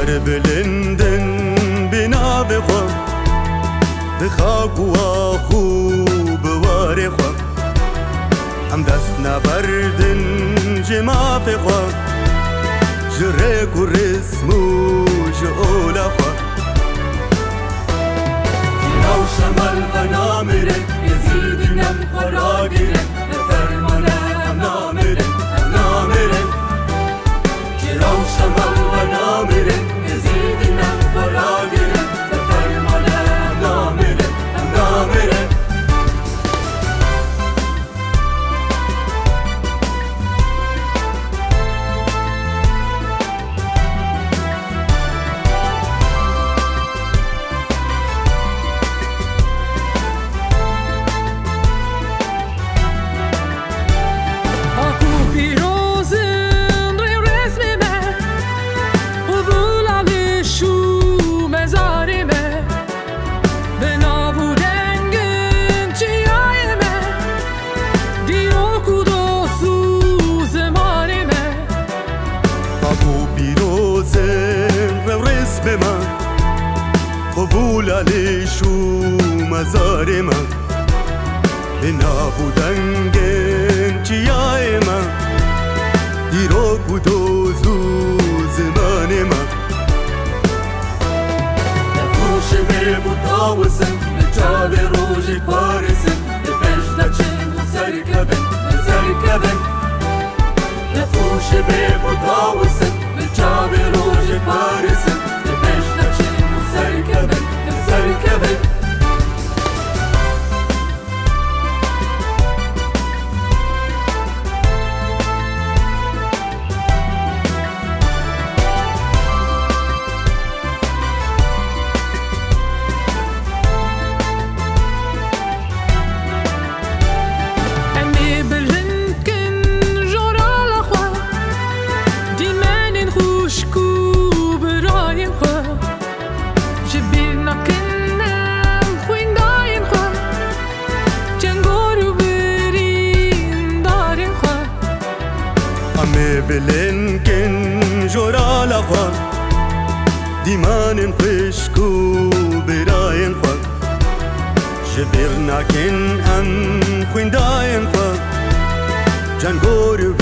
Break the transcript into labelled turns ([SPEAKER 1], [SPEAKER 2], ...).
[SPEAKER 1] سر بلندن بنا بخوا بخاک و خوب وار خوا ام دست نبردن جما بخوا جرق و رسم و جعول خوا
[SPEAKER 2] جراو شمال و نامره یزید نم خورا گیره نفرمانه هم نامره هم نامره جراو شمال و نامره یزید نم خورا گیره نفرمانه هم نامره هم نامره
[SPEAKER 1] قبول علیش و مزار من به نبودن چیای من دیرو کدوز و زمان من
[SPEAKER 2] نفروش به بوداوسن به چاب روژی پارسن به پشت چین و سرکبن نفروش به بوداوسن به چاب روژی پارسن به پشت چین و سرکبن
[SPEAKER 1] بلنکن جورا لخوا دیمانم خشکو براین خوا جبر نکن ام خوینداین خوا جنگور